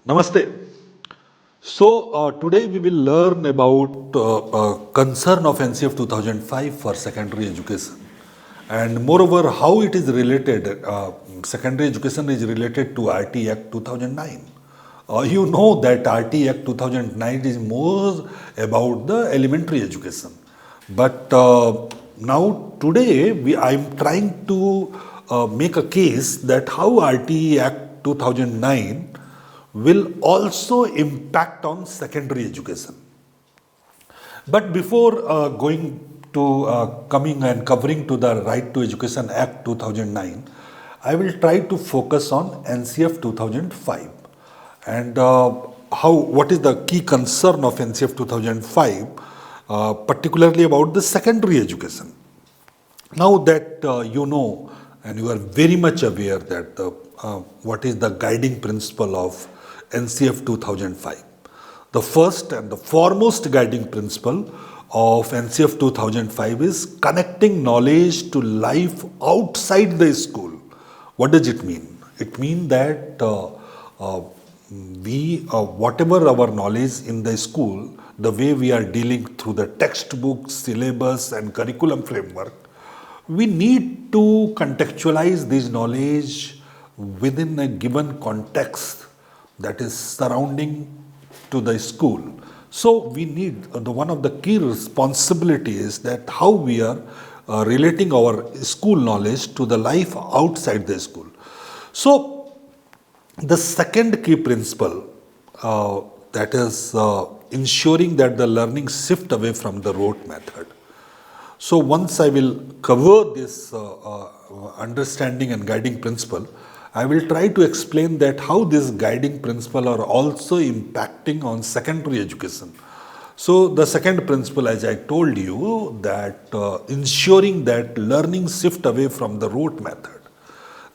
Namaste. Today we will learn about concern of NCF 2005 for secondary education, and moreover how it is related. Secondary education is related to RTE Act 2009. You know that RTE Act 2009 is more about the elementary education, but now today I am trying to make a case that how RTE Act 2009 will also impact on secondary education. But before going to coming and covering to the Right to Education Act 2009, I will try to focus on NCF 2005 and what is the key concern of NCF 2005, particularly about the secondary education. Now that you know and you are very much aware that what is the guiding principle of NCF 2005. The first and the foremost guiding principle of NCF 2005 is connecting knowledge to life outside the school. What does it mean? It means that whatever our knowledge in the school, the way we are dealing through the textbook, syllabus and curriculum framework, we need to contextualize this knowledge within a given context that is surrounding to the school. So we need one of the key responsibilities that how we are relating our school knowledge to the life outside the school. So the second key principle that is ensuring that the learning shift away from the rote method. So once I will cover this understanding and guiding principle, I will try to explain that how this guiding principle are also impacting on secondary education. So the second principle, as I told you, that ensuring that learning shift away from the rote method.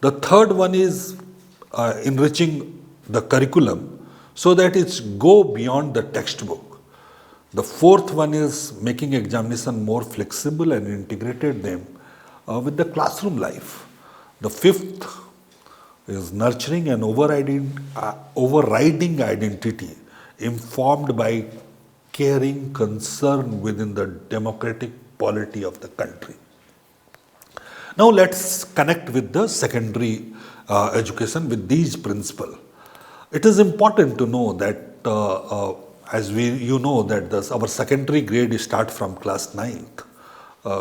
The third one is enriching the curriculum so that it's go beyond the textbook. The fourth one is making examination more flexible and integrated them with the classroom life. The fifth is nurturing an overriding identity informed by caring concern within the democratic polity of the country. Now let's connect with the secondary education with these principles. It is important to know that as you know that our secondary grade start from class 9th.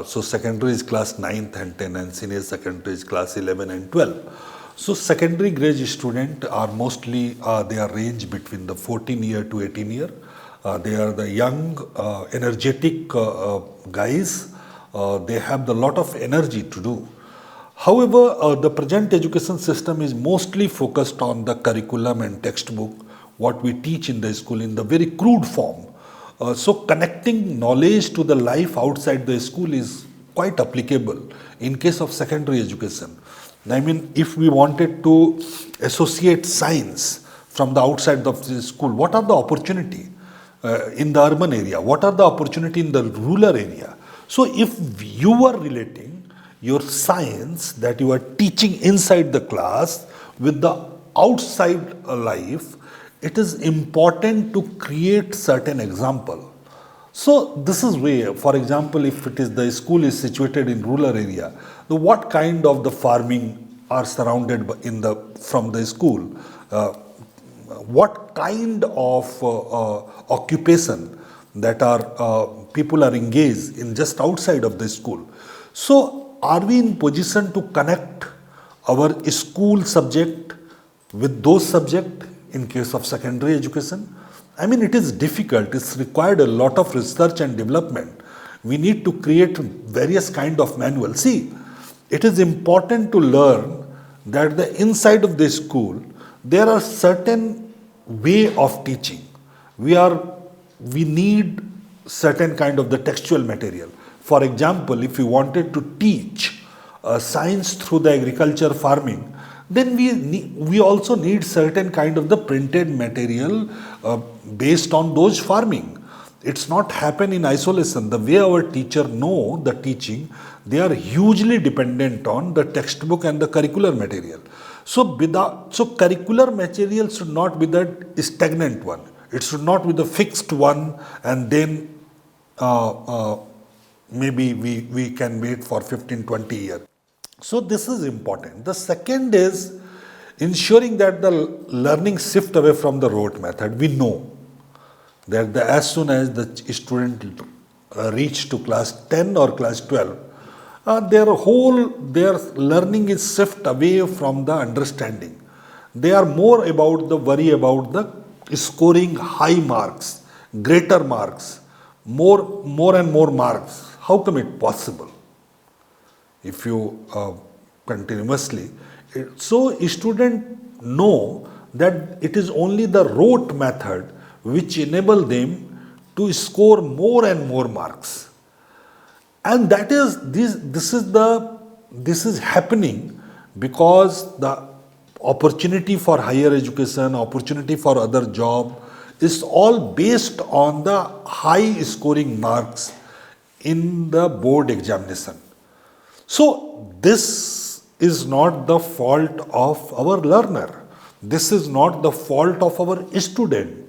So secondary is class 9th and 10 and senior secondary is class 11 and 12. So secondary grade students are mostly, they are range between the 14 year to 18 year. They are the young, energetic guys. They have a lot of energy to do. However, the present education system is mostly focused on the curriculum and textbook, what we teach in the school in the very crude form. So connecting knowledge to the life outside the school is quite applicable in case of secondary education. I mean, if we wanted to associate science from the outside of the school, what are the opportunity in the urban area? What are the opportunity in the rural area? So if you are relating your science that you are teaching inside the class with the outside life, it is important to create certain example. So this is where, for example, if it is the school is situated in rural area, what kind of the farming are surrounded from the school, what kind of occupation that are people are engaged in just outside of the school. So are we in position to connect our school subject with those subject in case of secondary education? I mean, it is difficult. It's required a lot of research and development. We need to create various kind of manuals. See, it is important to learn that the inside of the school, there are certain way of teaching. We need certain kind of the textual material. For example, if we wanted to teach science through the agriculture farming, then we also need certain kind of the printed material based on those farming. It's not happen in isolation. The way our teacher know the teaching, they are hugely dependent on the textbook and the curricular material. So, curricular material should not be the stagnant one. It should not be the fixed one, and then maybe we can wait for 15, 20 years. So this is important. The second is ensuring that the learning shift away from the rote method. We know that as soon as the student reach to class 10 or class 12, their learning is shift away from the understanding. They are more about the worry about the scoring high marks, greater marks, more and more marks. How come it possible? If you continuously, so students know that it is only the rote method which enable them to score more and more marks, and that is this is happening because the opportunity for higher education, opportunity for other job is all based on the high scoring marks in the board examination. So this is not the fault of our learner. This is not the fault of our student.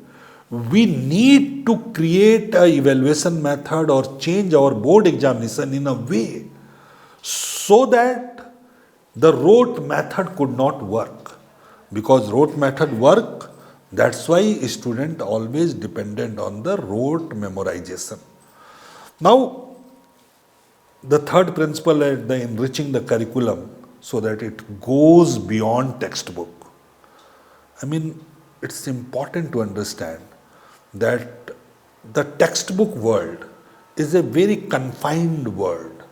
We need to create a evaluation method or change our board examination in a way so that the rote method could not work. Because rote method work, that's why student always dependent on the rote memorization. Now, the third principle is the enriching the curriculum so that it goes beyond textbook. I mean, it's important to understand that the textbook world is a very confined world.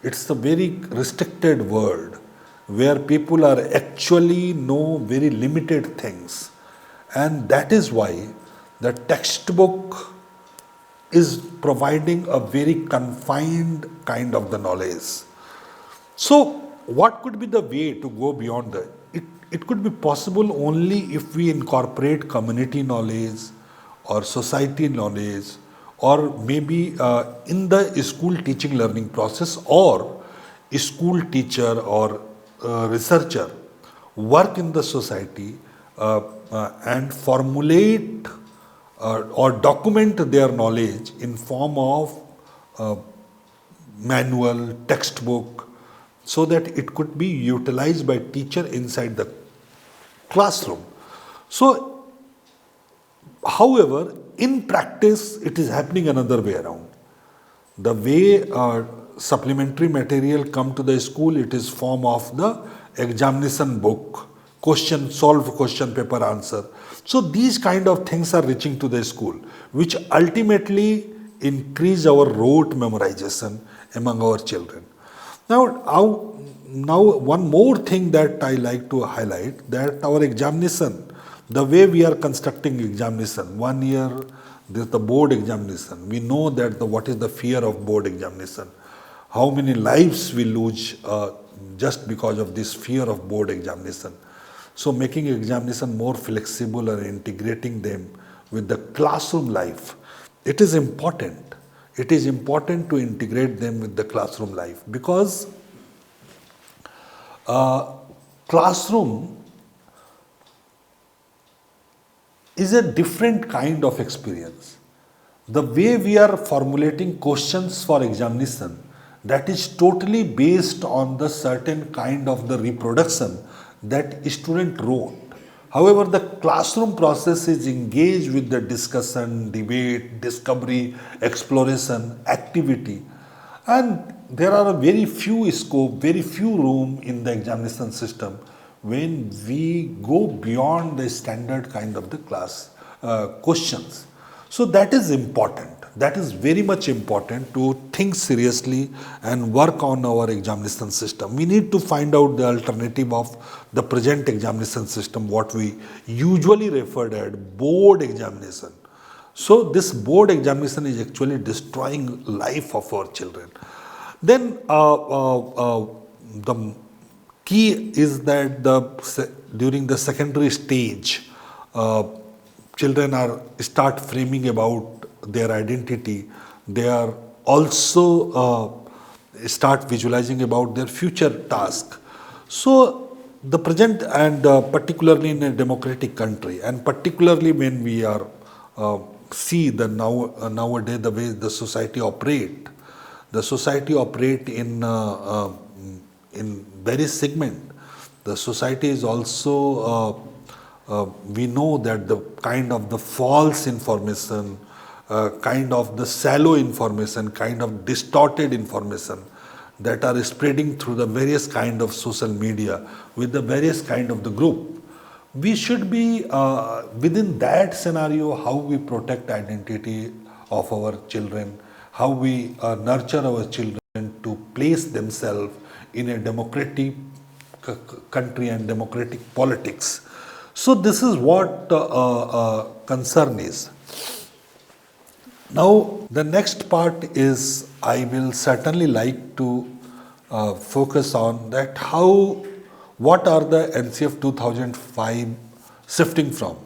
It's a very restricted world where people are actually know very limited things. And that is why the textbook is providing a very confined kind of the knowledge. So what could be the way to go beyond that? It could be possible only if we incorporate community knowledge or society knowledge, or maybe in the school teaching learning process, or a school teacher or researcher work in the society and formulate or document their knowledge in form of manual, textbook, so that it could be utilized by teacher inside the classroom. So, however, in practice, it is happening another way around. The way supplementary material come to the school, it is form of the examination book, solved question paper answer. So these kind of things are reaching to the school, which ultimately increase our rote memorization among our children. Now one more thing that I like to highlight, that our examination, the way we are constructing examination, 1 year, this is the board examination. We know that what is the fear of board examination. How many lives we lose just because of this fear of board examination. So making examination more flexible and integrating them with the classroom life, it is important. It is important to integrate them with the classroom life, because classroom is a different kind of experience. The way we are formulating questions for examination, that is totally based on the certain kind of the reproduction that student wrote. However, the classroom process is engaged with the discussion, debate, discovery, exploration, activity, and there are very few scope, very few room in the examination system when we go beyond the standard kind of the class questions. So that is important. That is very much important to think seriously and work on our examination system. We need to find out the alternative of the present examination system, what we usually referred as board examination. So this board examination is actually destroying life of our children. Then the key is that during the secondary stage, children start framing about their identity. They are also start visualizing about their future task. So the present and particularly in a democratic country, and particularly when we are see the nowadays the way the society operate in various segment. The society is also we know that the kind of the false information, kind of the shallow information, kind of distorted information that are spreading through the various kind of social media with the various kind of the group. We should be within that scenario, how we protect identity of our children, how we nurture our children to place themselves in a democratic country and democratic politics. So this is what concern is. Now the next part is I will certainly like to focus on that what are the NCF 2005 shifting from.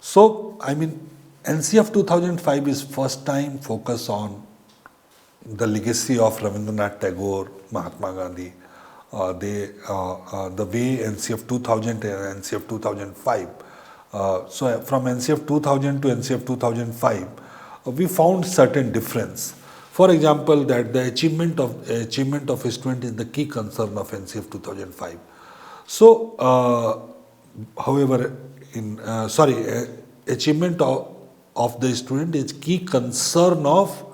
So I mean NCF 2005 is first time focus on the legacy of Rabindranath Tagore, Mahatma Gandhi, the way NCF 2000 and NCF 2005. So from NCF 2000 to NCF 2005, we found certain difference. For example, that the achievement of a student is the key concern of NCF 2005. So, however, achievement of the student is key concern of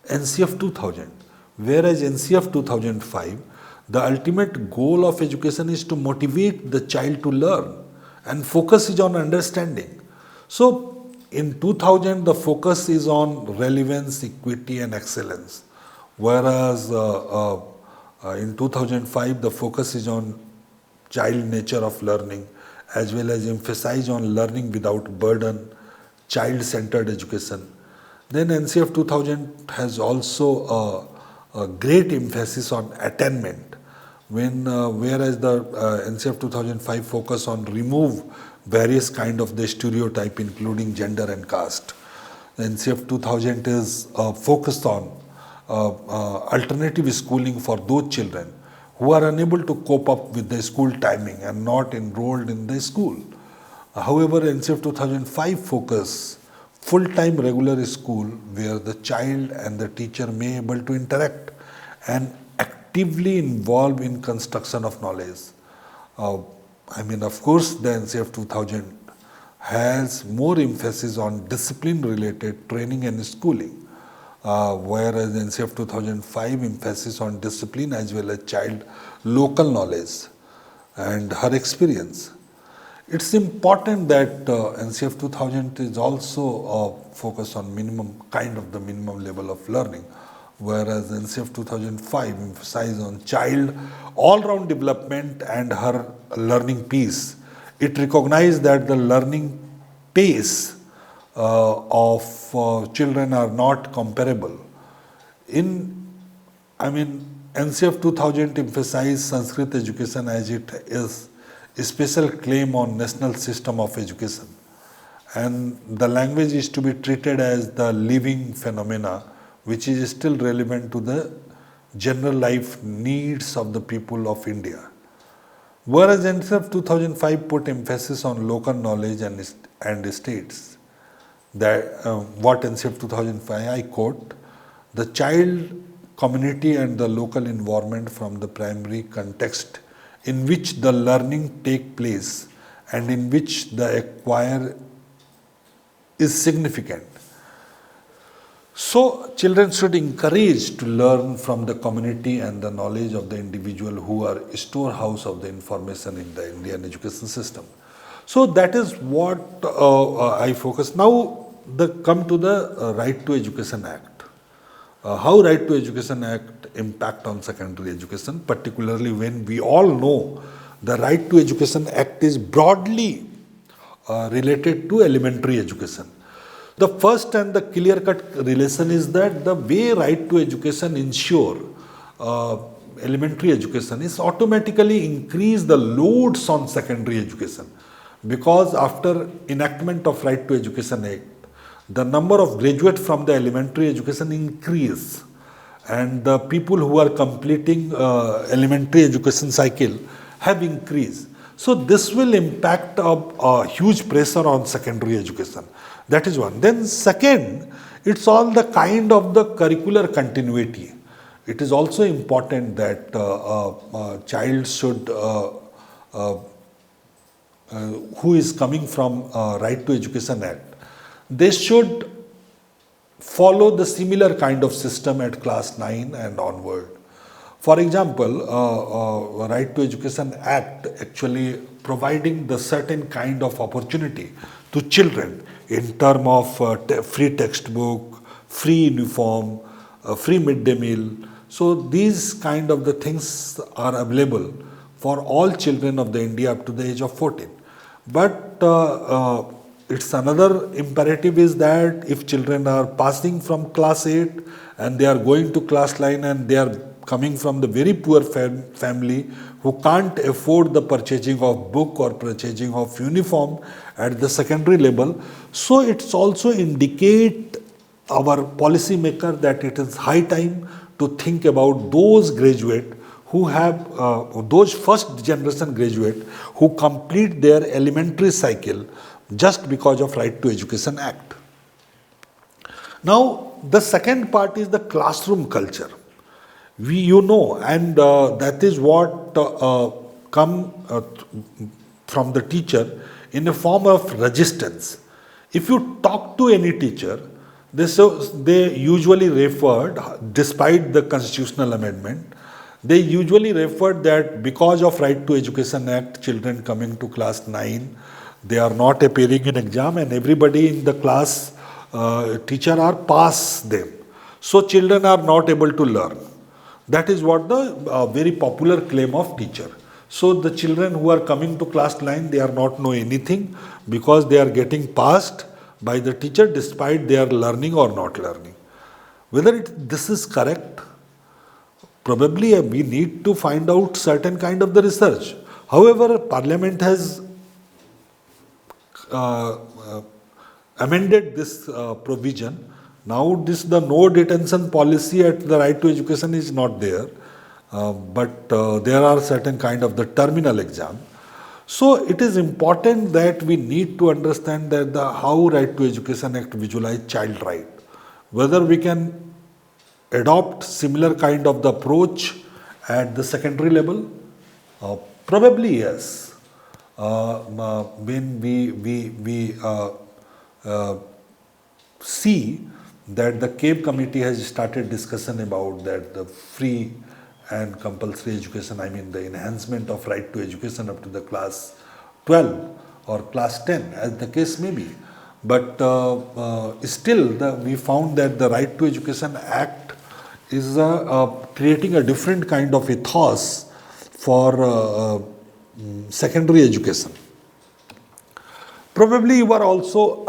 NCF 2000, whereas NCF 2005, the ultimate goal of education is to motivate the child to learn, and focus is on understanding. So, in 2000, the focus is on relevance, equity, and excellence, whereas in 2005, the focus is on child nature of learning, as well as emphasize on learning without burden, child-centered education. Then NCF 2000 has also a great emphasis on attainment, whereas the NCF 2005 focus on remove various kind of the stereotype, including gender and caste. The NCF 2000 is focused on alternative schooling for those children who are unable to cope up with the school timing and not enrolled in the school. However, NCF 2005 focus full-time regular school where the child and the teacher may able to interact and actively involve in construction of knowledge. Of course, the NCF 2000 has more emphasis on discipline-related training and schooling, whereas NCF 2005 emphasis on discipline as well as child local knowledge and her experience. It's important that NCF 2000 is also focused on minimum level of learning, whereas NCF 2005 emphasizes on child all-round development and her learning pace. It recognized that the learning pace of children are not comparable. NCF 2000 emphasized Sanskrit education as it is a special claim on national system of education, and the language is to be treated as the living phenomena which is still relevant to the general life needs of the people of India. Whereas NCF 2005 put emphasis on local knowledge and states. What NCF 2005, I quote, the child, community and the local environment from the primary context in which the learning take place and in which the acquire is significant. So, children should encourage to learn from the community and the knowledge of the individual who are storehouse of the information in the Indian education system. So, that is what I focus. Now, come to the Right to Education Act. How Right to Education Act impact on secondary education, particularly when we all know the Right to Education Act is broadly related to elementary education. The first and the clear-cut relation is that the way Right to Education ensure elementary education is automatically increase the loads on secondary education, because after enactment of Right to Education Act, the number of graduates from the elementary education increase, and the people who are completing elementary education cycle have increased. So this will impact a huge pressure on secondary education. That is one. Then second, it's all the kind of the curricular continuity. It is also important that child should, who is coming from Right to Education Act, they should follow the similar kind of system at class 9 and onward. For example, Right to Education Act actually providing the certain kind of opportunity to children in term of free textbook, free uniform, free midday meal. So these kind of the things are available for all children of the India up to the age of 14. But it's another imperative is that if children are passing from class 8 and they are going to class 9 and they are coming from the very poor family who can't afford the purchasing of book or purchasing of uniform at the secondary level, so it's also indicate our policy maker that it is high time to think about those graduate who have, those first generation graduate who complete their elementary cycle just because of Right to Education Act. Now, the second part is the classroom culture. You know, and that is what come from the teacher in a form of resistance. If you talk to any teacher, they usually referred, despite the constitutional amendment, they usually referred that because of Right to Education Act, children coming to class 9, they are not appearing in exam and everybody in the class, teacher are pass them. So children are not able to learn. That is what the very popular claim of teacher. So the children who are coming to class 9, they are not know anything because they are getting passed by the teacher despite they are learning or not learning. Whether this is correct, probably we need to find out certain kind of the research. However, Parliament has amended this provision. Now the no detention policy at the Right to Education is not there, but there are certain kind of the terminal exam. So it is important that we need to understand that how Right to Education Act visualize child right. Whether we can adopt similar kind of the approach at the secondary level, probably yes. When we see that the CABE committee has started discussion about that the free and compulsory education, I mean the enhancement of right to education up to the class 12 or class 10 as the case may be. But still we found that the Right to Education Act is creating a different kind of ethos for secondary education. Probably you are also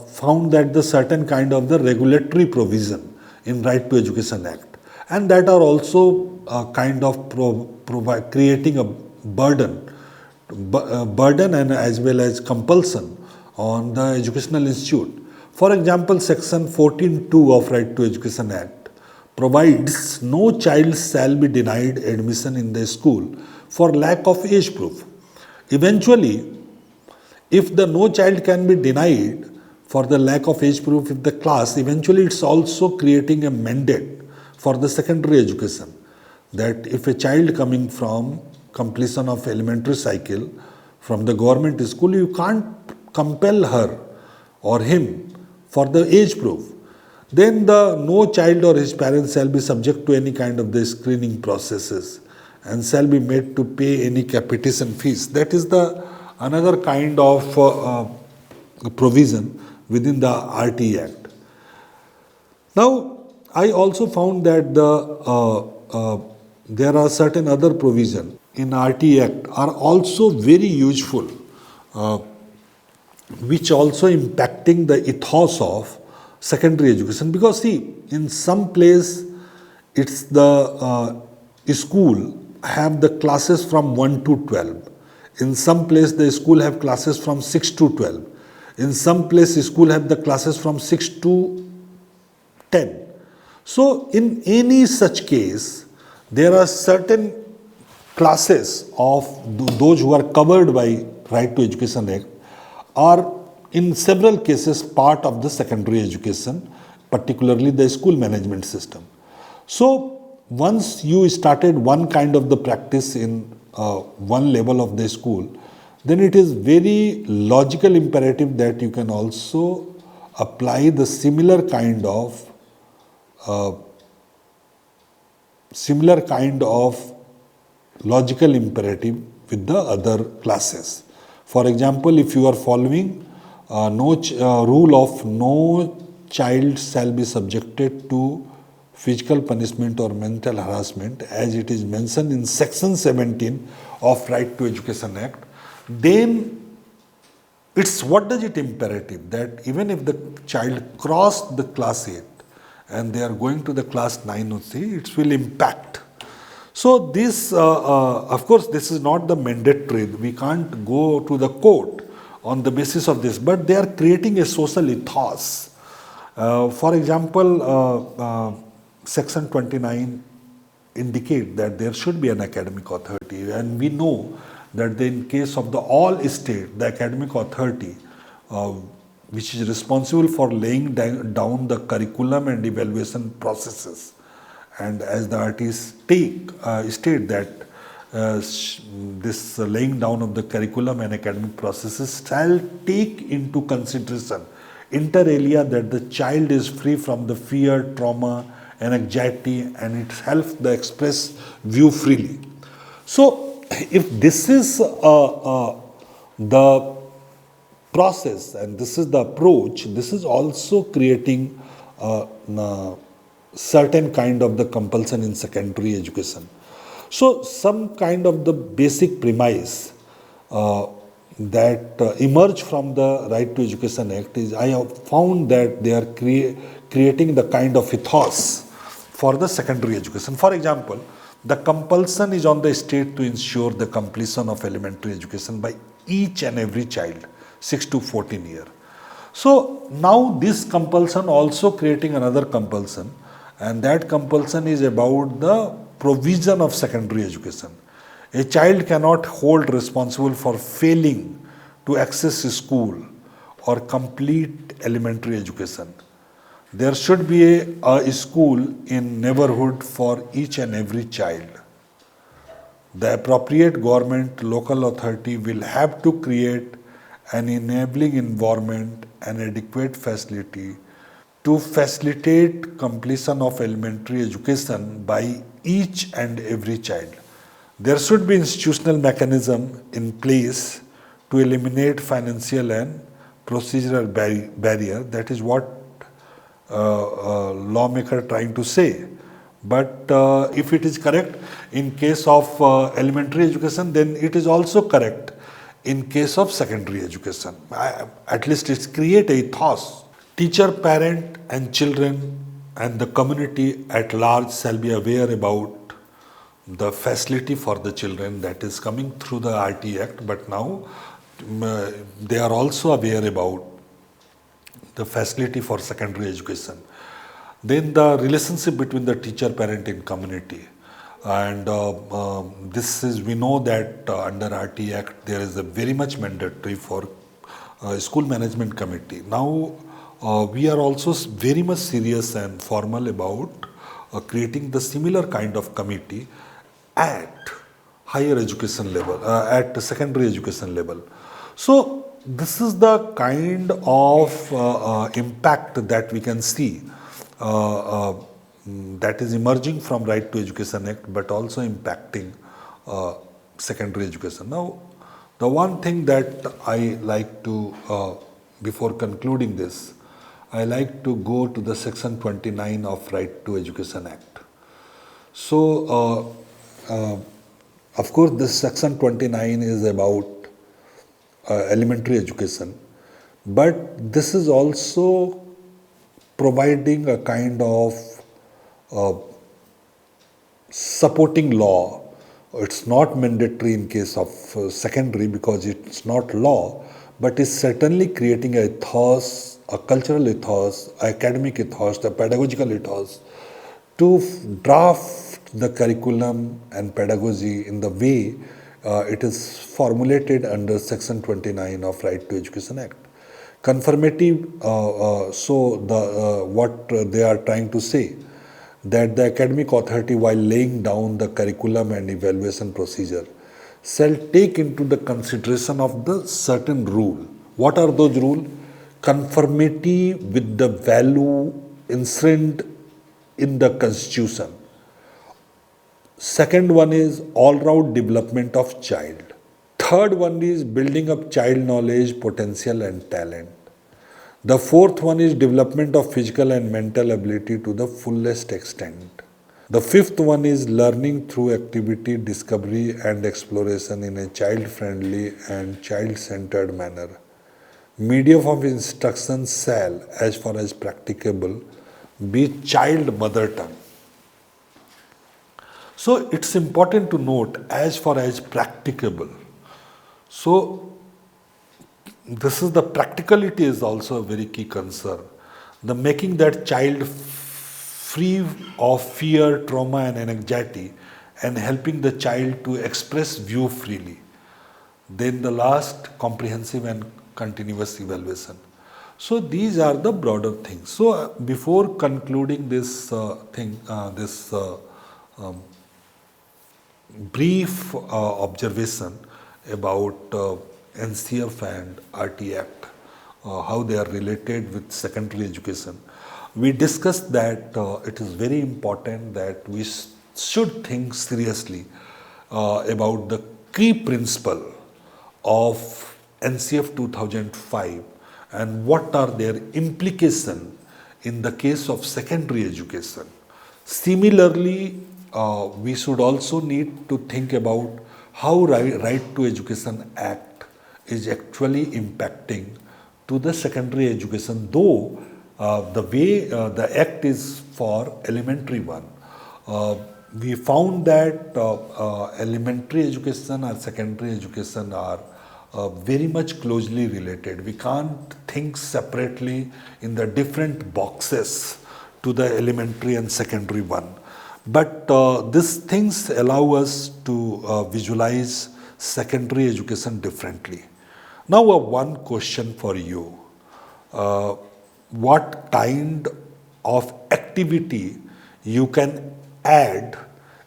found that the certain kind of the regulatory provision in Right to Education Act, and that are also kind of creating a burden and as well as compulsion on the educational institute. For example, section 14(2) of Right to Education Act provides no child shall be denied admission in the school for lack of age proof. Eventually, if the no child can be denied for the lack of age proof of the class, eventually it's also creating a mandate for the secondary education that if a child coming from completion of elementary cycle from the government school, you can't compel her or him for the age proof. Then the no child or his parents shall be subject to any kind of the screening processes and shall be made to pay any capitation fees. That is the another kind of provision within the RTE Act. Now, I also found that there are certain other provisions in RTE Act are also very useful, which also impacting the ethos of secondary education. Because see, in some place, it's the school have the classes from 1 to 12. In some place, the school have classes from 6 to 12. In some place, school have the classes from 6 to 10. So in any such case, there are certain classes of those who are covered by Right to Education Act are in several cases part of the secondary education, particularly the school management system. So once you started one kind of the practice in one level of the school, then it is very logical imperative that you can also apply the similar kind of logical imperative with the other classes. For example, if you are following rule of no child shall be subjected to physical punishment or mental harassment, as it is mentioned in section 17 of Right to Education Act, then it's what does it imperative that even if the child crossed the class 8 and they are going to the class 9 or 3, it will impact. So this, of course, this is not the mandatory. We can't go to the court on the basis of this, but they are creating a social ethos. For example, Section 29 indicate that there should be an academic authority, and we know that in case of the all state, the academic authority, which is responsible for laying down the curriculum and evaluation processes, and as the RTE state that this laying down of the curriculum and academic processes shall take into consideration inter alia that the child is free from the fear, trauma, and anxiety, and it helps the express view freely. So, if this is the process and this is the approach, this is also creating certain kind of the compulsion in secondary education. So, some kind of the basic premise that emerge from the Right to Education Act is, I have found that they are creating the kind of ethos for the secondary education. For example, the compulsion is on the state to ensure the completion of elementary education by each and every child, 6 to 14 years. So now this compulsion also creating another compulsion, and that compulsion is about the provision of secondary education. A child cannot hold responsible for failing to access school or complete elementary education. There should be a school in neighborhood for each and every child. The appropriate government, local authority will have to create an enabling environment and adequate facility to facilitate completion of elementary education by each and every child. There should be institutional mechanism in place to eliminate financial and procedural barrier. That is what lawmaker trying to say. But if it is correct in case of elementary education, then it is also correct in case of secondary education. At least it's create a ethos. Teacher, parent and children and the community at large shall be aware about the facility for the children that is coming through the RTE Act, but now they are also aware about the facility for secondary education. Then the relationship between the teacher, parent and community. And this is, we know that under RTE Act, there is a very much mandatory for school management committee. Now, we are also very much serious and formal about creating the similar kind of committee at higher education level, at secondary education level. So, this is the kind of impact that we can see that is emerging from Right to Education Act, but also impacting secondary education. Now, the one thing that I like to, before concluding this, I like to go to the section 29 of Right to Education Act. So, of course, this section 29 is about elementary education, but this is also providing a kind of supporting law. It's not mandatory in case of secondary because it's not law, but it's certainly creating a ethos, a cultural ethos, academic ethos, the pedagogical ethos to draft the curriculum and pedagogy in the way it is formulated under Section 29 of Right to Education Act. Conformity, what they are trying to say, that the academic authority, while laying down the curriculum and evaluation procedure, shall take into the consideration of the certain rule. What are those rules? Conformity with the value inherent in the constitution. Second one is all-round development of child. Third one is building up child knowledge, potential and talent. The fourth one is development of physical and mental ability to the fullest extent. The fifth one is learning through activity, discovery and exploration in a child-friendly and child-centered manner. Medium of instruction shall, as far as practicable, be child mother tongue. So it's important to note, as far as practicable. So this is the practicality is also a very key concern. The making that child free of fear, trauma and anxiety, and helping the child to express view freely. Then the last, comprehensive and continuous evaluation. So these are the broader things. So before concluding this brief observation about NCF and RTE Act, how they are related with secondary education, we discussed that it is very important that we should think seriously about the key principle of NCF 2005 and what are their implications in the case of secondary education. Similarly, we should also need to think about how Right to Education Act is actually impacting to the secondary education, though the way the act is for elementary one. We found that elementary education and secondary education are very much closely related. We can't think separately in the different boxes to the elementary and secondary one. But these things allow us to visualize secondary education differently. Now, one question for you. What kind of activity you can add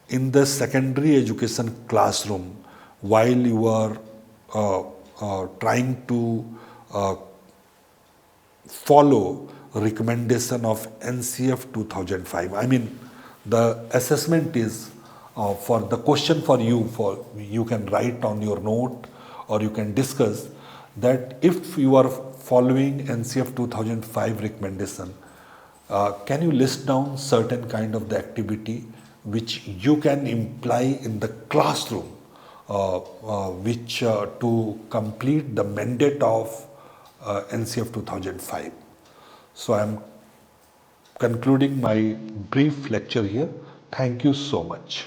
in the secondary education classroom while you are trying to follow recommendation of NCF 2005? I mean, the assessment is for the question for you can write on your note or you can discuss that if you are following NCF 2005 recommendation, can you list down certain kind of the activity which you can imply in the classroom which to complete the mandate of NCF 2005. So I am concluding my brief lecture here. Thank you so much.